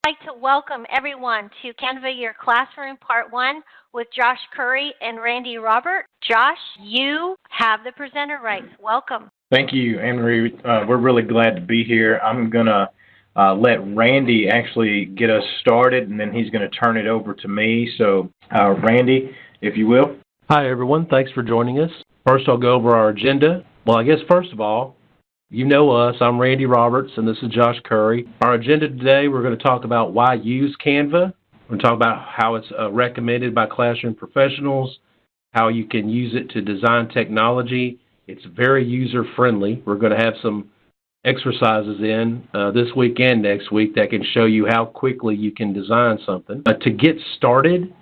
I'd like to welcome everyone to Canva Your Classroom Part 1 with Josh Curry and Randy Robert. Josh, you have the presenter rights. Welcome. Thank you, Anne-Marie. We're really glad to be here. I'm going to let Randy actually get us started, and then he's going to turn it over to me. So, Randy, if you will. Hi, everyone. Thanks for joining us. First, I'll go over our agenda. Well, I guess first of all, you know us. I'm Randy Roberts, and this is Josh Curry. Our agenda today, we're going to talk about why use Canva. We're going to talk about how it's recommended by classroom professionals, how you can use it to design technology. It's very user-friendly. We're going to have some exercises in this week and next week that can show you how quickly you can design something. To get started,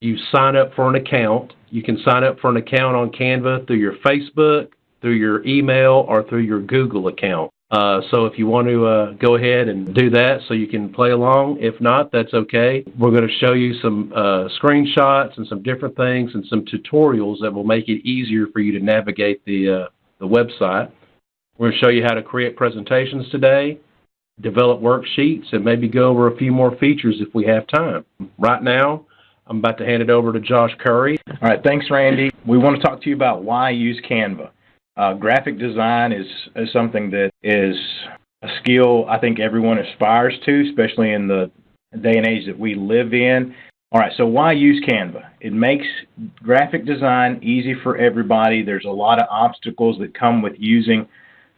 you sign up for an account. You can sign up for an account on Canva through your Facebook, through your email, or through your Google account. So if you want to go ahead and do that so you can play along. If not, that's okay. We're going to show you some screenshots and some different things and some tutorials that will make it easier for you to navigate the website. We're going to show you how to create presentations today, develop worksheets, and maybe go over a few more features if we have time. Right now, I'm about to hand it over to Josh Curry. All right, thanks, Randy. We want to talk to you about why use Canva. Graphic design is something that is a skill I think everyone aspires to, especially in the day and age that we live in. All right, so why use Canva? It makes graphic design easy for everybody. There's a lot of obstacles that come with using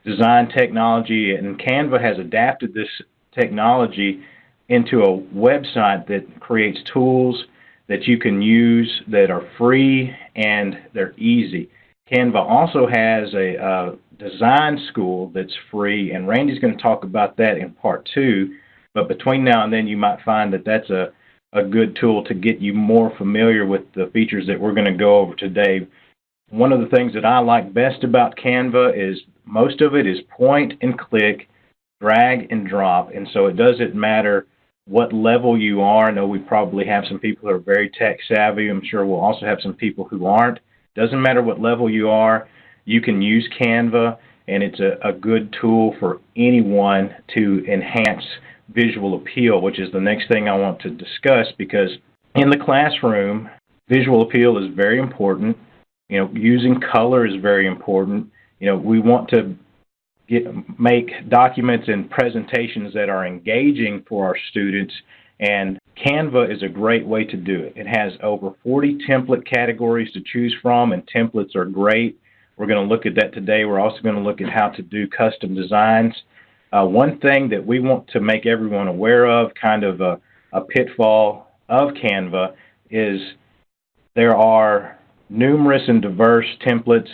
design technology, and Canva has adapted this technology into a website that creates tools that you can use that are free and they're easy. Canva also has a design school that's free, and Randy's going to talk about that in part 2. But between now and then, you might find that that's a good tool to get you more familiar with the features that we're going to go over today. One of the things that I like best about Canva is most of it is point and click, drag and drop, and so it doesn't matter what level you are. I know we probably have some people who are very tech savvy. I'm sure we'll also have some people who aren't. Doesn't matter what level you are, you can use Canva, and it's a good tool for anyone to enhance visual appeal, which is the next thing I want to discuss, because in the classroom, visual appeal is very important. You know, using color is very important. You know, we want to make documents and presentations that are engaging for our students, and Canva is a great way to do it. It has over 40 template categories to choose from, and templates are great. We're going to look at that today. We're also going to look at how to do custom designs. One thing that we want to make everyone aware of, kind of a pitfall of Canva, is there are numerous and diverse templates,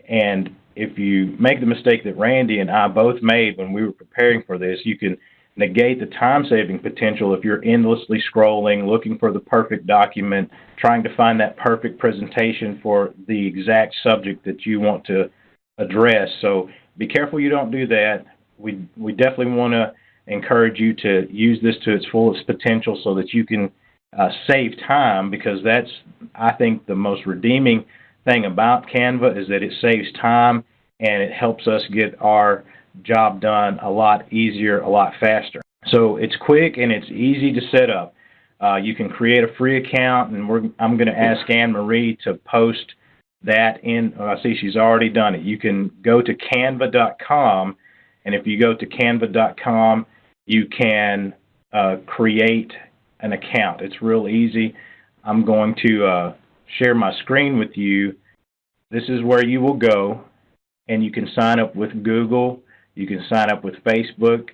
and if you make the mistake that Randy and I both made when we were preparing for this, you can negate the time-saving potential if you're endlessly scrolling, looking for the perfect document, trying to find that perfect presentation for the exact subject that you want to address. So be careful you don't do that. We definitely want to encourage you to use this to its fullest potential so that you can save time, because that's, I think, the most redeeming thing about Canva is that it saves time and it helps us get our job done a lot easier, a lot faster. So it's quick and it's easy to set up. You can create a free account, and I'm going to ask Anne-Marie to post that in. I see she's already done it. You can go to canva.com, and if you go to canva.com, you can create an account. It's real easy. I'm going to share my screen with you. This is where you will go, and you can sign up with Google. You can sign up with Facebook,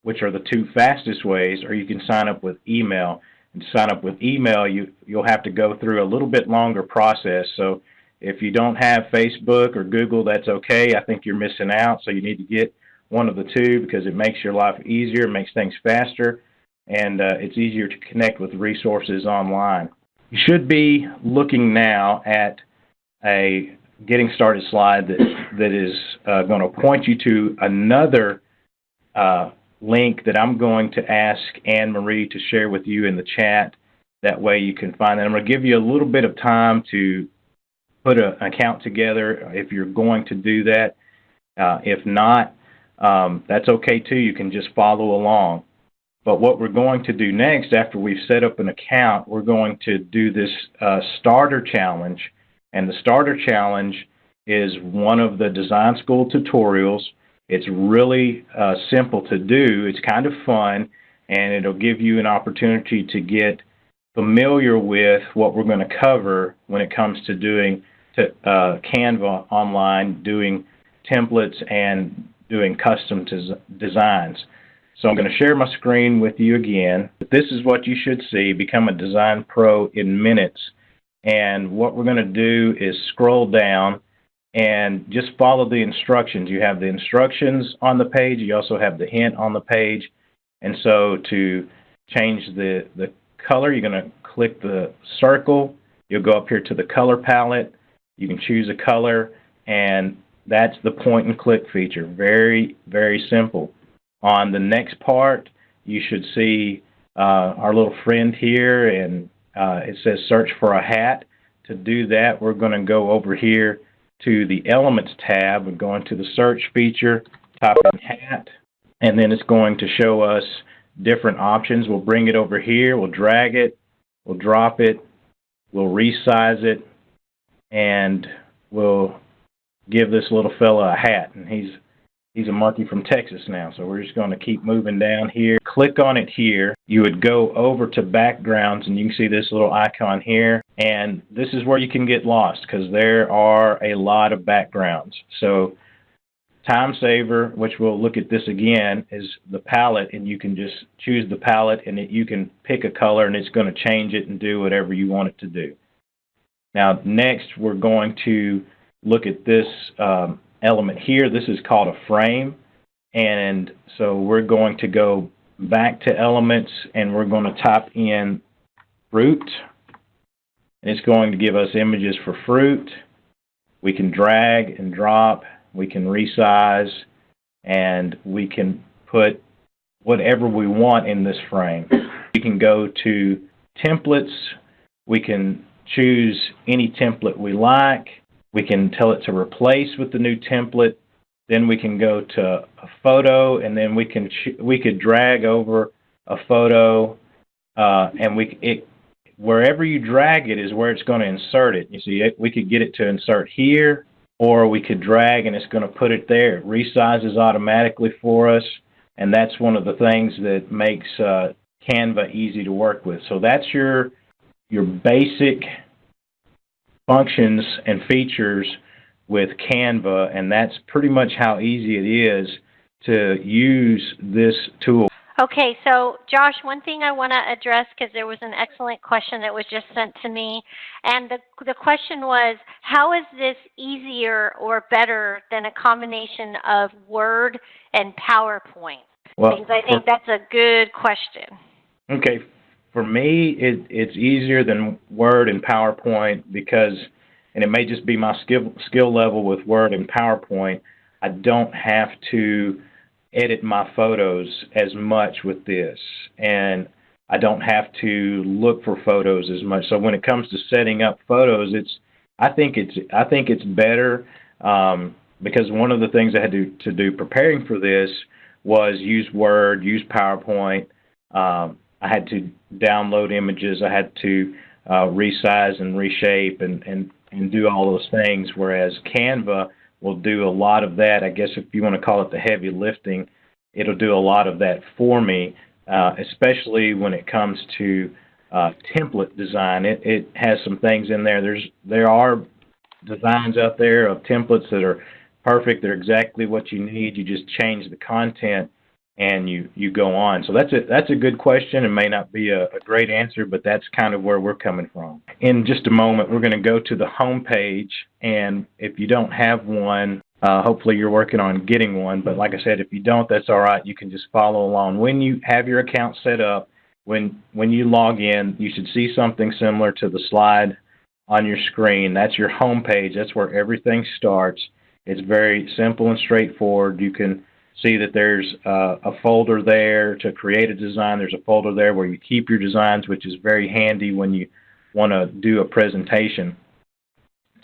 which are the two fastest ways, or you can sign up with email. And to sign up with email, you'll have to go through a little bit longer process. So if you don't have Facebook or Google, that's okay. I think you're missing out, so you need to get one of the two because it makes your life easier, makes things faster, and it's easier to connect with resources online. You should be looking now at a getting started slide that is going to point you to another link that I'm going to ask Anne-Marie to share with you in the chat. That way you can find that. I'm going to give you a little bit of time to put an account together if you're going to do that. If not, that's okay too. You can just follow along. But what we're going to do next, after we've set up an account, we're going to do this starter challenge. And the starter challenge is one of the design school tutorials. It's really simple to do. It's kind of fun, and it'll give you an opportunity to get familiar with what we're going to cover when it comes to doing Canva online, doing templates, and doing custom designs. So I'm going to share my screen with you again. This is what you should see: become a design pro in minutes. And what we're going to do is scroll down and just follow the instructions. You have the instructions on the page. You also have the hint on the page. And so to change the color, you're going to click the circle. You'll go up here to the color palette. You can choose a color, and that's the point and click feature. Very, very simple. On the next part, you should see our little friend here, and it says search for a hat. To do that, we're going to go over here to the Elements tab and go into the search feature, type in hat, and then it's going to show us different options. We'll bring it over here, we'll drag it, we'll drop it, we'll resize it, and we'll give this little fella a hat. And he's a monkey from Texas now, so we're just going to keep moving down here. Click on it here. You would go over to backgrounds, and you can see this little icon here. And this is where you can get lost because there are a lot of backgrounds. So time saver, which we'll look at this again, is the palette, and you can just choose the palette, and you can pick a color, and it's going to change it and do whatever you want it to do. Now, next, we're going to look at this element here. This is called a frame, and so we're going to go back to Elements, and we're going to type in fruit, and it's going to give us images for fruit. We can drag and drop, we can resize, and we can put whatever we want in this frame. We can go to templates. We can choose any template we like. We can tell it to replace with the new template. Then we can go to a photo, and then we could drag over a photo, and wherever you drag it is where it's going to insert it. You see, we could get it to insert here, or we could drag and it's going to put it there. It resizes automatically for us, and that's one of the things that makes Canva easy to work with. So that's your basic functions and features with Canva, and that's pretty much how easy it is to use this tool. Okay, so Josh, one thing I want to address, because there was an excellent question that was just sent to me, and the question was, how is this easier or better than a combination of Word and PowerPoint? Well, because I think that's a good question. Okay, for me, it's easier than Word and PowerPoint because, and it may just be my skill level with Word and PowerPoint, I don't have to edit my photos as much with this, and I don't have to look for photos as much. So when it comes to setting up photos, I think it's better because one of the things I had to do preparing for this was use Word, use PowerPoint. I had to download images. I had to resize and reshape and do all those things, whereas Canva will do a lot of that. I guess if you want to call it the heavy lifting, it'll do a lot of that for me, especially when it comes to template design. It has some things in there. There are designs out there of templates that are perfect. They're exactly what you need. You just change the content and you go on. So that's a good question. It may not be a great answer, but that's kind of where we're coming from. In just a moment, we're going to go to the home page, and if you don't have one, hopefully you're working on getting one, but like I said, if you don't, that's all right. You can just follow along. When you have your account set up, when you log in, you should see something similar to the slide on your screen. That's your home page. That's where everything starts. It's very simple and straightforward. You can see that there's a folder there to create a design. There's a folder there where you keep your designs, which is very handy when you want to do a presentation.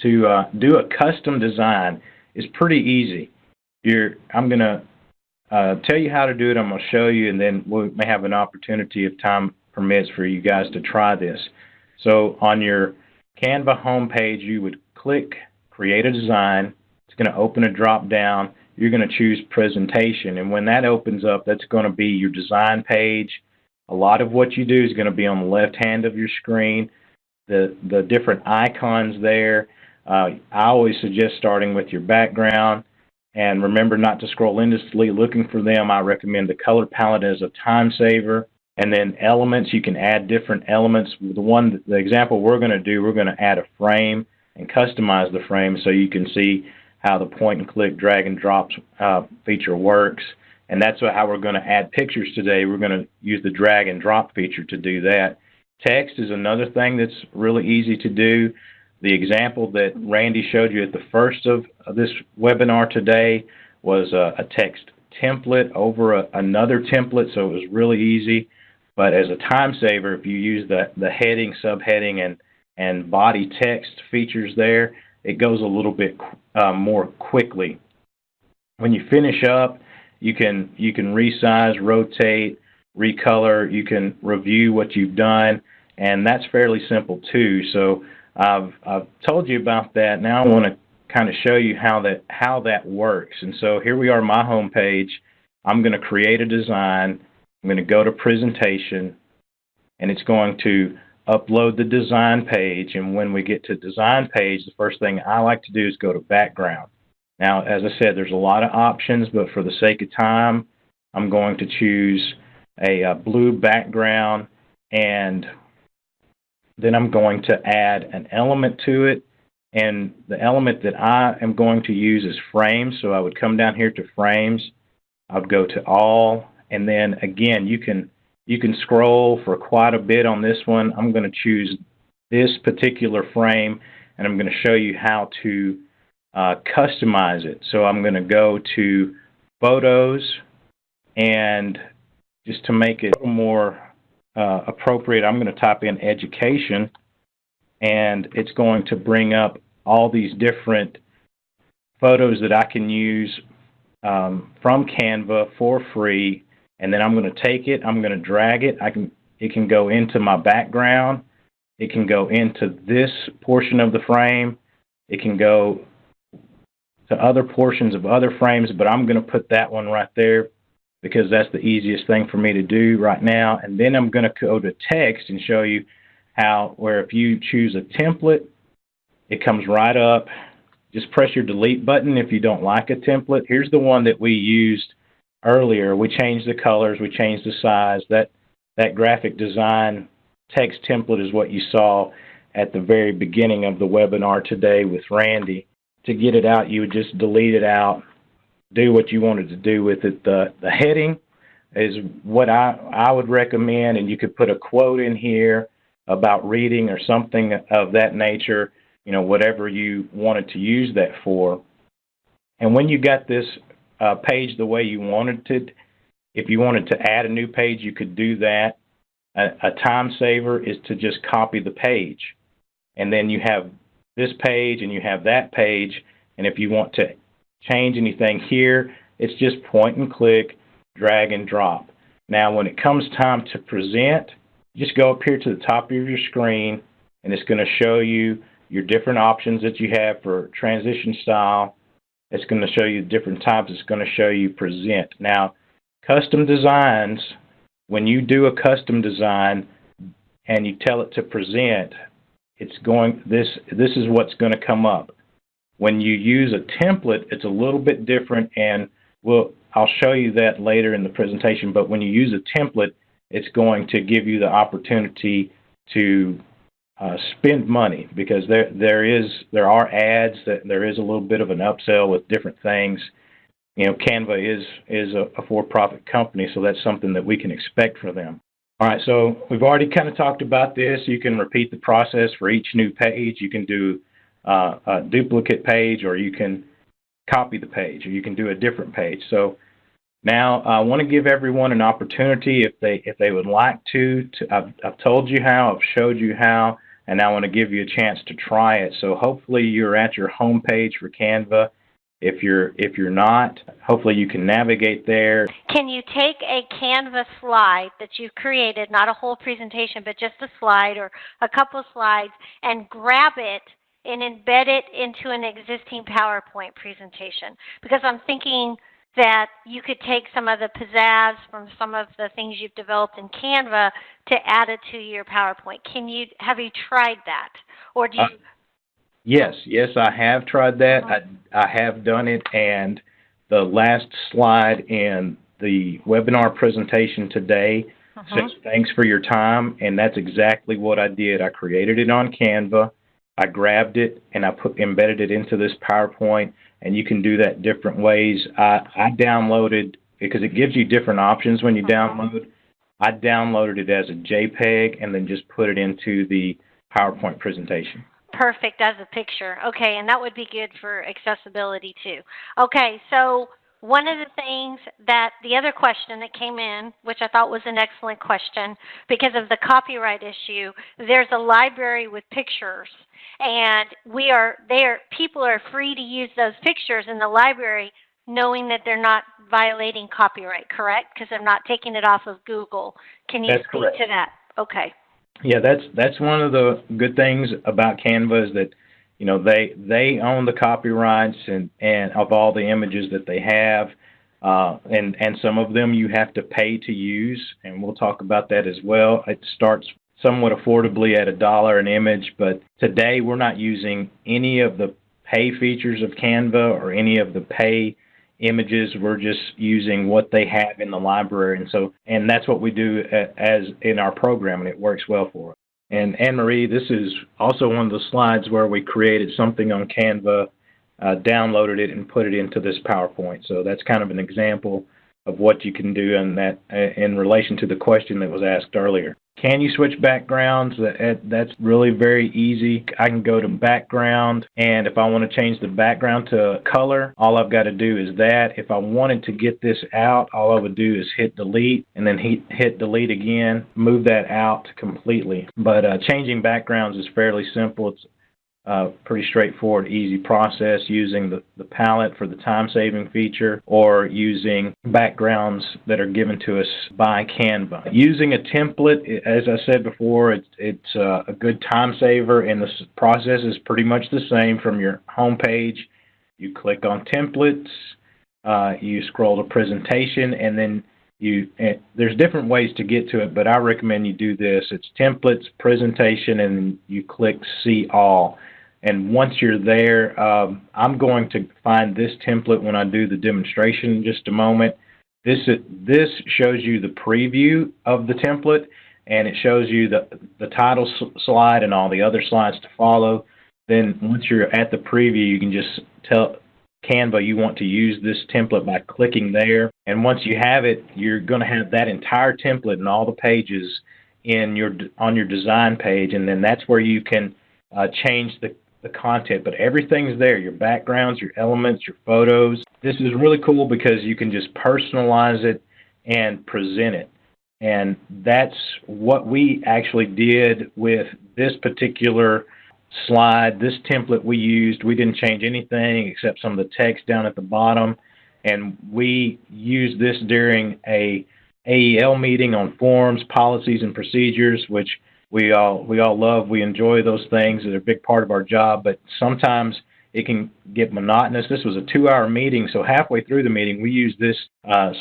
To do a custom design is pretty easy. I'm going to tell you how to do it. I'm going to show you, and then we may have an opportunity, if time permits, for you guys to try this. So on your Canva homepage, you would click Create a Design. It's going to open a drop down. You're going to choose Presentation, and when that opens up, that's going to be your design page. A lot of what you do is going to be on the left hand of your screen. The different icons there. I always suggest starting with your background, and remember not to scroll endlessly looking for them. I recommend the color palette as a time saver. And then elements, you can add different elements. The example we're going to do, we're going to add a frame and customize the frame so you can see how the point and click, drag and drop feature works. And that's how we're going to add pictures today. We're going to use the drag and drop feature to do that. Text is another thing that's really easy to do. The example that Randy showed you at the first of this webinar today was a text template over another template, so it was really easy. But as a time saver, if you use the heading, subheading, and body text features there, it goes a little bit more quickly. When you finish up, you can resize, rotate, recolor. You can review what you've done, and that's fairly simple too. So I've told you about that. Now I want to kind of show you how that works. And so here we are, my home page. I'm going to create a design. I'm going to go to Presentation, and it's going to upload the design page. And when we get to design page, the first thing I like to do is go to background. Now, as I said, there's a lot of options, but for the sake of time, I'm going to choose a blue background, and then I'm going to add an element to it. And the element that I am going to use is frames. So I would come down here to frames. I would go to all, and then again, you can scroll for quite a bit on this one. I'm going to choose this particular frame, and I'm going to show you how to customize it. So I'm going to go to Photos, and just to make it a little more appropriate, I'm going to type in Education, and it's going to bring up all these different photos that I can use from Canva for free. And then I'm going to take it, I'm going to drag it. It can go into my background. It can go into this portion of the frame. It can go to other portions of other frames, but I'm going to put that one right there because that's the easiest thing for me to do right now. And then I'm going to go to text and show you where if you choose a template, it comes right up. Just press your delete button if you don't like a template. Here's the one that we used earlier. We changed the colors, we changed the size. That graphic design text template is what you saw at the very beginning of the webinar today with Randy. To get it out, you would just delete it out, do what you wanted to do with it. The heading is what I would recommend, and you could put a quote in here about reading or something of that nature, whatever you wanted to use that for. And when you got this page the way you wanted it, if you wanted to add a new page, you could do that. A time saver is to just copy the page. And then you have this page and you have that page. And if you want to change anything here, it's just point and click, drag and drop. Now, when it comes time to present, just go up here to the top of your screen, and it's going to show you your different options that you have for transition style. It's going to show you different types. It's going to show you present. Now, custom designs, when you do a custom design and you tell it to present, this is what's going to come up. When you use a template, it's a little bit different, and I'll show you that later in the presentation. But when you use a template, it's going to give you the opportunity to spend money, because there are ads, that there is a little bit of an upsell with different things. Canva is a for-profit company, so that's something that we can expect from them. All right, so we've already kind of talked about this. You can repeat the process for each new page. You can do a duplicate page, or you can copy the page, or you can do a different page. So now I want to give everyone an opportunity if they would like to. I've told you how, I've showed you how, and now I want to give you a chance to try it. So hopefully you're at your home page for Canva. If you're not, hopefully you can navigate there. Can you take a Canva slide that you've created, not a whole presentation, but just a slide or a couple slides, and grab it and embed it into an existing PowerPoint presentation? Because I'm thinking that you could take some of the pizzazz from some of the things you've developed in Canva to add it to your PowerPoint. Have you tried that? Or do you? Yes, I have tried that. I have done it, and the last slide in the webinar presentation today says thanks for your time, and that's exactly what I did. I created it on Canva, I grabbed it, and I embedded it into this PowerPoint, and you can do that different ways. I downloaded, because it gives you different options when you download. I downloaded it as a JPEG and then just put it into the PowerPoint presentation. Perfect as a picture. Okay, and that would be good for accessibility too. Okay, so one of the things that the other question that came in, which I thought was an excellent question, because of the copyright issue, there's a library with pictures, and people are free to use those pictures in the library, knowing that they're not violating copyright, correct? Because they're not taking it off of Google. Can you speak to that? Okay. Yeah, that's one of the good things about Canva is that, they own the copyrights and of all the images that they have, and some of them you have to pay to use, and we'll talk about that as well. It starts somewhat affordably at $1 an image, but today we're not using any of the pay features of Canva or any of the pay images. We're just using what they have in the library, and that's what we do as in our program, and it works well for us. And Anne-Marie, this is also one of the slides where we created something on Canva, downloaded it, and put it into this PowerPoint. So that's kind of an example of what you can do in relation to the question that was asked earlier. Can you switch backgrounds? That's really very easy. I can go to background, and if I want to change the background to color, all I've got to do is that. If I wanted to get this out, all I would do is hit delete, and then hit delete again, move that out completely. But changing backgrounds is fairly simple. It's pretty straightforward, easy process using the palette for the time-saving feature or using backgrounds that are given to us by Canva. Using a template, as I said before, it's a good time saver, and the process is pretty much the same. From your home page, you click on templates, you scroll to presentation, and then there's different ways to get to it, but I recommend you do this. It's templates, presentation, and you click see all. And once you're there, I'm going to find this template when I do the demonstration in just a moment. This shows you the preview of the template, and it shows you the title slide and all the other slides to follow. Then once you're at the preview, you can just tell Canva you want to use this template by clicking there. And once you have it, you're going to have that entire template and all the pages on your design page, and then that's where you can change the content, but everything's there, your backgrounds, your elements, your photos. This is really cool because you can just personalize it and present it. And that's what we actually did with this particular slide. This template we used, we didn't change anything except some of the text down at the bottom. And we used this during a AEL meeting on forms, policies, and procedures, which we all love. We enjoy those things. They're a big part of our job, but sometimes it can get monotonous. This was a 2-hour meeting, so halfway through the meeting, we used this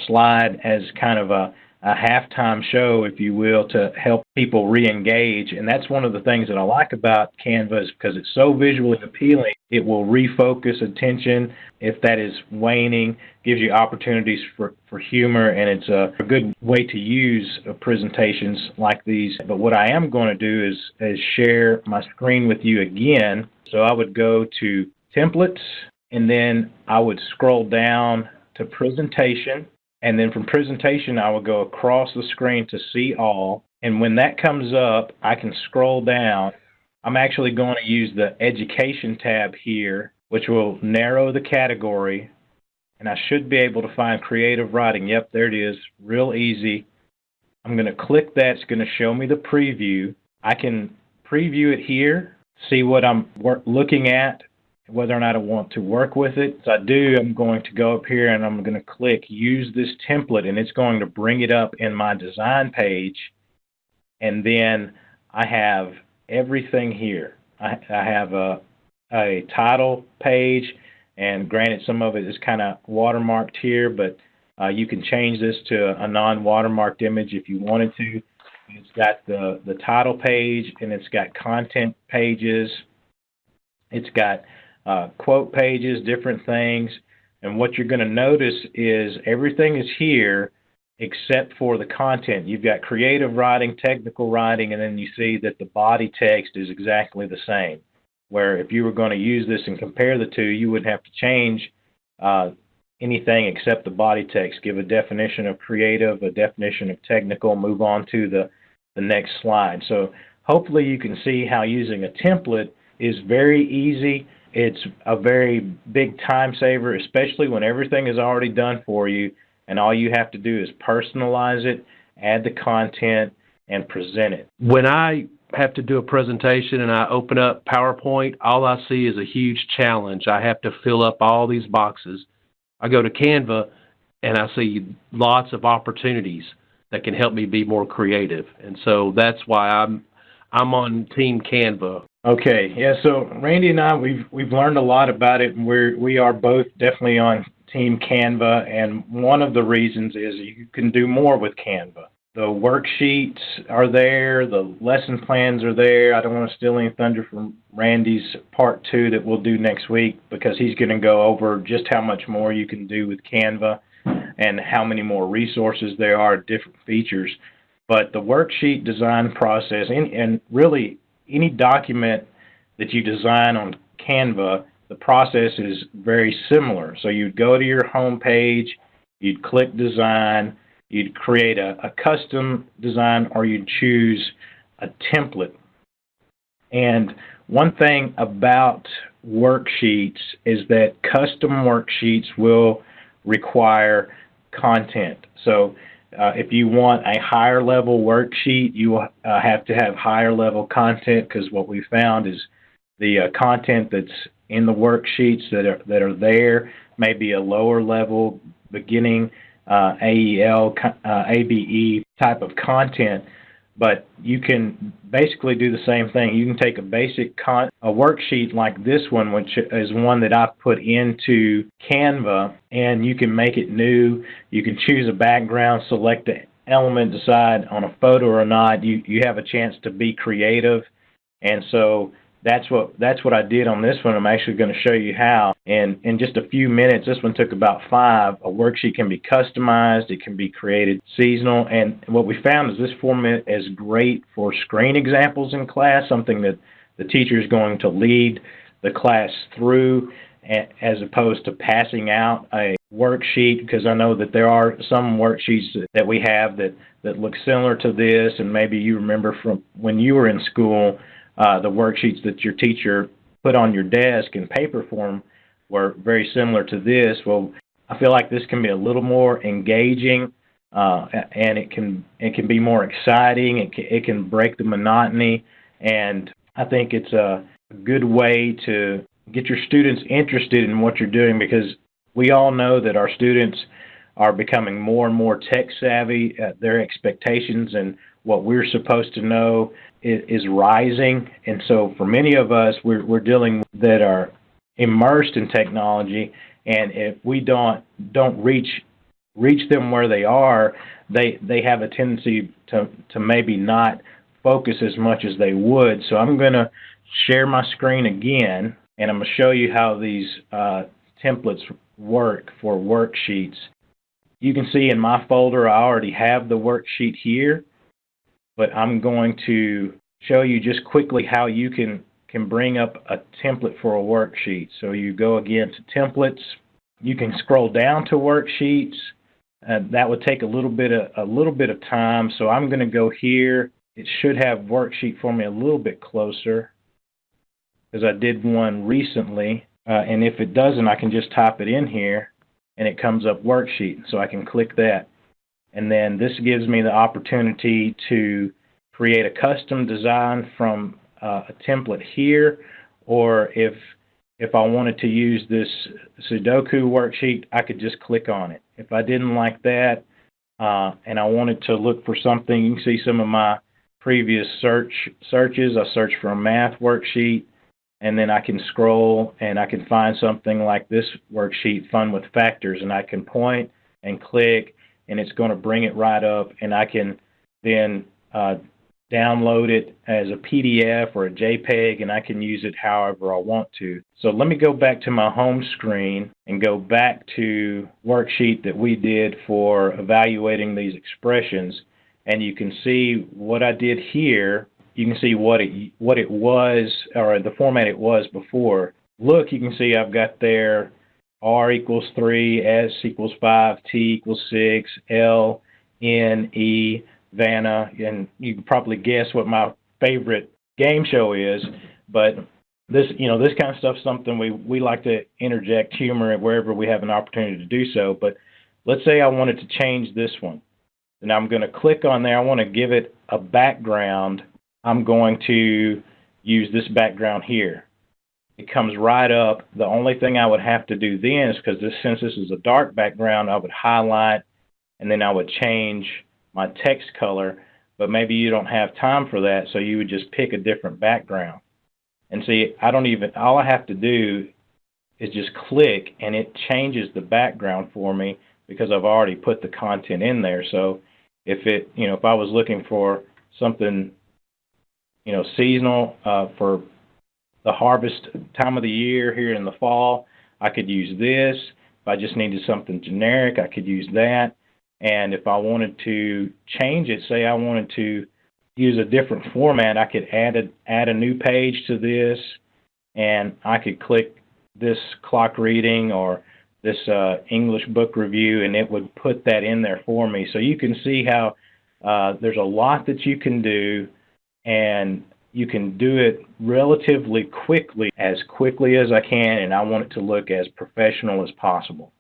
slide as kind of a halftime show, if you will, to help people re-engage. And that's one of the things that I like about Canva is because it's so visually appealing, it will refocus attention if that is waning, gives you opportunities for humor, and it's a good way to use presentations like these. But what I am going to do is share my screen with you again. So I would go to Templates, and then I would scroll down to Presentation. And then from presentation, I will go across the screen to see all. And when that comes up, I can scroll down. I'm actually going to use the education tab here, which will narrow the category. And I should be able to find creative writing. Yep, there it is. Real easy. I'm going to click that. It's going to show me the preview. I can preview it here, see what I'm looking at. whether or not I want to work with it. So I do, I'm going to go up here and I'm going to click use this template, and it's going to bring it up in my design page. And then I have everything here. I have a title page, and granted some of it is kind of watermarked here, but you can change this to a non-watermarked image if you wanted to. It's got the title page, and it's got content pages. It's got quote pages, different things. And what you're going to notice is everything is here except for the content. You've got creative writing, technical writing, and then you see that the body text is exactly the same. Where if you were going to use this and compare the two, you wouldn't have to change anything except the body text. Give a definition of creative, a definition of technical, move on to the next slide. So hopefully you can see how using a template is very easy. It's a very big time saver, especially when everything is already done for you, and all you have to do is personalize it, add the content, and present it. When I have to do a presentation and I open up PowerPoint, all I see is a huge challenge. I have to fill up all these boxes. I go to Canva and I see lots of opportunities that can help me be more creative. And so that's why I'm on Team Canva. Okay, yeah, so Randy and I, we've learned a lot about it, and we are both definitely on Team Canva, and one of the reasons is you can do more with Canva. The worksheets are there, the lesson plans are there. I don't want to steal any thunder from Randy's part 2 that we'll do next week, because he's going to go over just how much more you can do with Canva and how many more resources there are, different features. But the worksheet design process, and really any document that you design on Canva, the process is very similar. So you'd go to your home page, you'd click design, you'd create a custom design, or you'd choose a template. And one thing about worksheets is that custom worksheets will require content. So if you want a higher level worksheet, you will have to have higher level content, because what we found is the content that's in the worksheets that are there may be a lower level, beginning AEL, ABE type of content, but you can basically do the same thing. You can take a basic a worksheet like this one, which is one that I've put into Canva, and you can make it new. You can choose a background, select an element, decide on a photo or not. You have a chance to be creative, and so that's what I did on this one. I'm actually going to show you how. And in just a few minutes, this one took about 5. A worksheet can be customized. It can be created seasonal. And what we found is this format is great for screen examples in class, something that the teacher is going to lead the class through, as opposed to passing out a worksheet, because I know that there are some worksheets that we have that look similar to this, and maybe you remember from when you were in school, the worksheets that your teacher put on your desk in paper form were very similar to this. Well, I feel like this can be a little more engaging, and it can be more exciting. It can break the monotony, and I think it's a good way to get your students interested in what you're doing, because we all know that our students are becoming more and more tech savvy. Their expectations and what we're supposed to know is rising, and so for many of us, we're dealing with that are immersed in technology, and if we don't reach them where they are, they have a tendency to maybe not focus as much as they would. So I'm going to share my screen again, and I'm going to show you how these templates work for worksheets. You can see in my folder I already have the worksheet here, but I'm going to show you just quickly how you can bring up a template for a worksheet. So you go again to templates. You can scroll down to worksheets. That would take a little bit of time. So I'm going to go here. It should have worksheet for me a little bit closer, because I did one recently. And if it doesn't, I can just type it in here, and it comes up worksheet. So I can click that. And then this gives me the opportunity to create a custom design from a template here, or if if I wanted to use this Sudoku worksheet, I could just click on it. If I didn't like that, and I wanted to look for something, you can see some of my previous searches. I searched for a math worksheet, and then I can scroll and I can find something like this worksheet, Fun with Factors, and I can point and click, and it's going to bring it right up, and I can then download it as a PDF or a JPEG, and I can use it however I want to. So let me go back to my home screen and go back to worksheet that we did for evaluating these expressions, and you can see what I did here. You can see what it was, or the format it was before. Look, you can see I've got there R equals 3, S equals 5, T equals 6, L, N, E, Vanna, and you can probably guess what my favorite game show is, but this kind of stuff is something we like to interject humor wherever we have an opportunity to do so. But let's say I wanted to change this one. Then I'm going to click on there. I want to give it a background. I'm going to use this background here. It comes right up. The only thing I would have to do then is, because since this is a dark background, I would highlight and then I would change my text color, but maybe you don't have time for that, so you would just pick a different background. And see, all I have to do is just click, and it changes the background for me because I've already put the content in there. So if I was looking for something, seasonal for the harvest time of the year here in the fall, I could use this. If I just needed something generic, I could use that. And if I wanted to change it, say I wanted to use a different format, I could add a new page to this, and I could click this clock reading or this English book review, and it would put that in there for me. So you can see how there's a lot that you can do, and you can do it relatively quickly as I can, and I want it to look as professional as possible.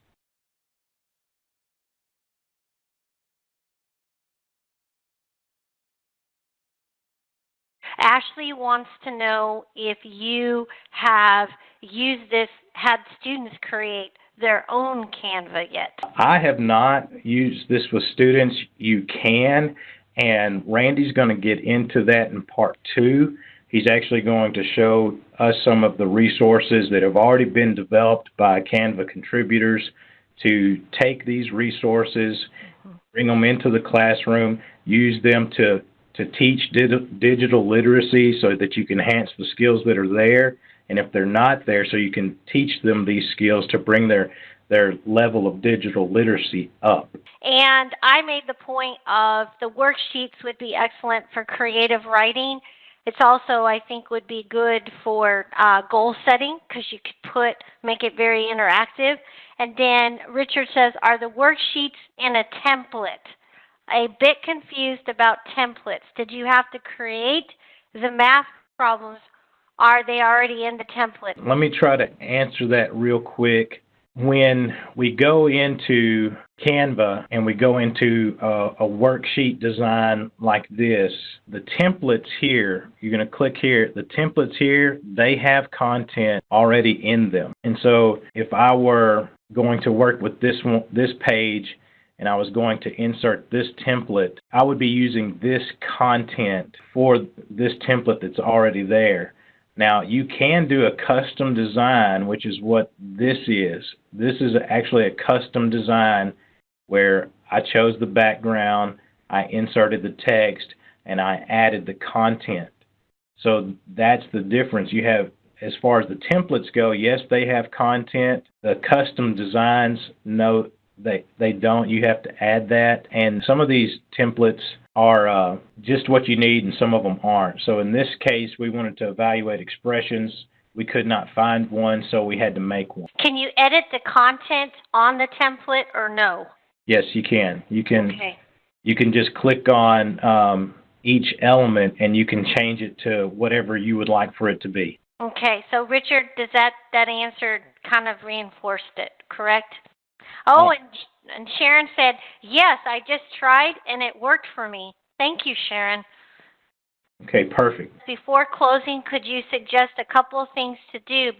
Ashley wants to know if you have had students create their own Canva yet. I have not used this with students. You can, and Randy's going to get into that in part 2. He's actually going to show us some of the resources that have already been developed by Canva contributors to take these resources, bring them into the classroom, use them to teach digital literacy so that you can enhance the skills that are there, and if they're not there, so you can teach them these skills to bring their level of digital literacy up. And I made the point of the worksheets would be excellent for creative writing. It's also, I think, would be good for goal setting, because you could make it very interactive. And then Richard says, are the worksheets in a template? A bit confused about templates. Did you have to create the math problems? Are they already in the template? Let me try to answer that real quick. When we go into Canva and we go into a worksheet design like this, the templates here, you're going to click here, the templates here, they have content already in them. And so if I were going to work with this page, and I was going to insert this template, I would be using this content for this template that's already there. Now, you can do a custom design, which is what this is. This is actually a custom design where I chose the background, I inserted the text, and I added the content. So that's the difference. You have, as far as the templates go, yes, they have content. The custom designs, no, they don't. You have to add that. And some of these templates are just what you need, and some of them aren't. So in this case, we wanted to evaluate expressions. We could not find one, so we had to make one. Can you edit the content on the template or no? Yes, you can. You can. Okay. You can just click on each element, and you can change it to whatever you would like for it to be. Okay. So Richard, does that answer kind of reinforced it, correct? Oh, and Sharon said, yes, I just tried and it worked for me. Thank you, Sharon. Okay, perfect. Before closing, could you suggest a couple of things to do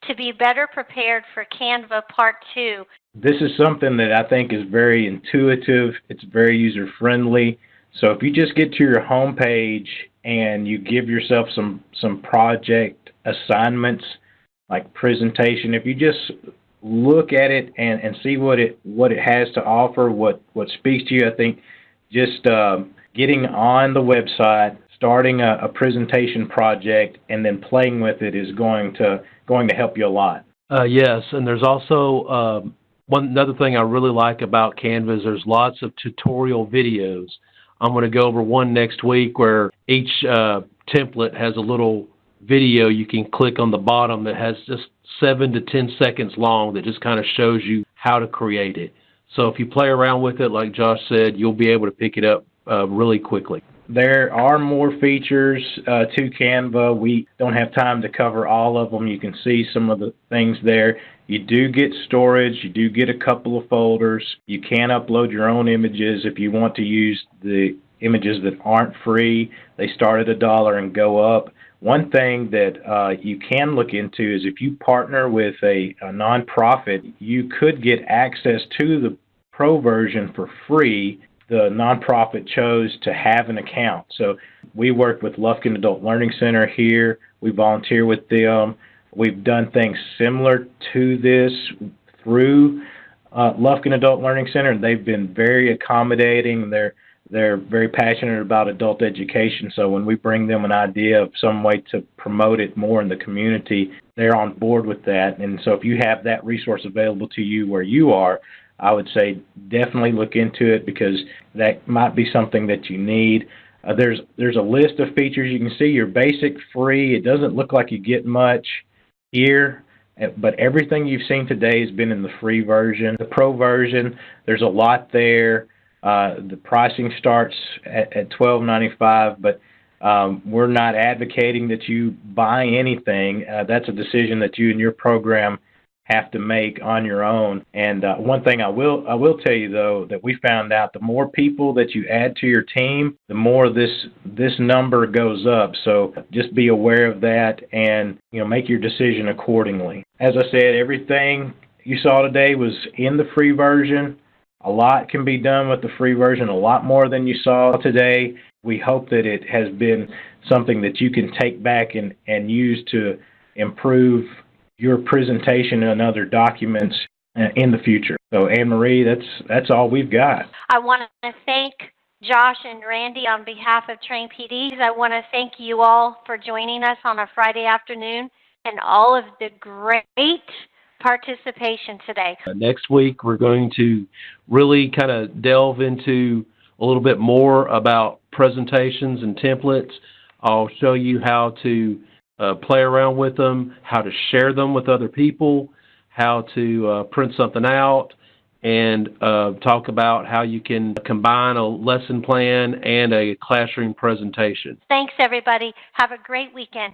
to be better prepared for Canva Part 2? This is something that I think is very intuitive. It's very user friendly. So if you just get to your home page and you give yourself some project assignments like presentation, if you just look at it and see what it has to offer, what speaks to you, I think just getting on the website, starting a presentation project, and then playing with it is going to help you a lot. Yes, and there's also another thing I really like about Canva is there's lots of tutorial videos. I'm going to go over one next week where each template has a little video you can click on the bottom that has just 7 to 10 seconds long that just kind of shows you how to create it. So if you play around with it, like Josh said, you'll be able to pick it up really quickly. There are more features to Canva. We don't have time to cover all of them. You can see some of the things there. You do get storage. You do get a couple of folders. You can upload your own images if you want to use the images that aren't free. They start at $1 and go up. One thing that you can look into is if you partner with a nonprofit, you could get access to the pro version for free. The nonprofit chose to have an account. So we work with Lufkin Adult Learning Center here. We volunteer with them. We've done things similar to this through Lufkin Adult Learning Center, and they've been very accommodating. They're very passionate about adult education, so when we bring them an idea of some way to promote it more in the community, they're on board with that. And so if you have that resource available to you where you are, I would say definitely look into it because that might be something that you need. There's a list of features. You can see your basic free. It doesn't look like you get much here, but everything you've seen today has been in the free version. The pro version, there's a lot there. The pricing starts at $12.95, but we're not advocating that you buy anything. That's a decision that you and your program have to make on your own. And one thing I will tell you though, that we found out the more people that you add to your team, the more this number goes up. So just be aware of that and make your decision accordingly. As I said, everything you saw today was in the free version. A lot can be done with the free version, a lot more than you saw today. We hope that it has been something that you can take back and use to improve your presentation and other documents in the future. So, Anne-Marie, that's all we've got. I want to thank Josh and Randy on behalf of Train PDs. I want to thank you all for joining us on a Friday afternoon and all of the great participation today. Next week, we're going to really kind of delve into a little bit more about presentations and templates. I'll show you how to play around with them, how to share them with other people, how to print something out, and talk about how you can combine a lesson plan and a classroom presentation. Thanks, everybody. Have a great weekend.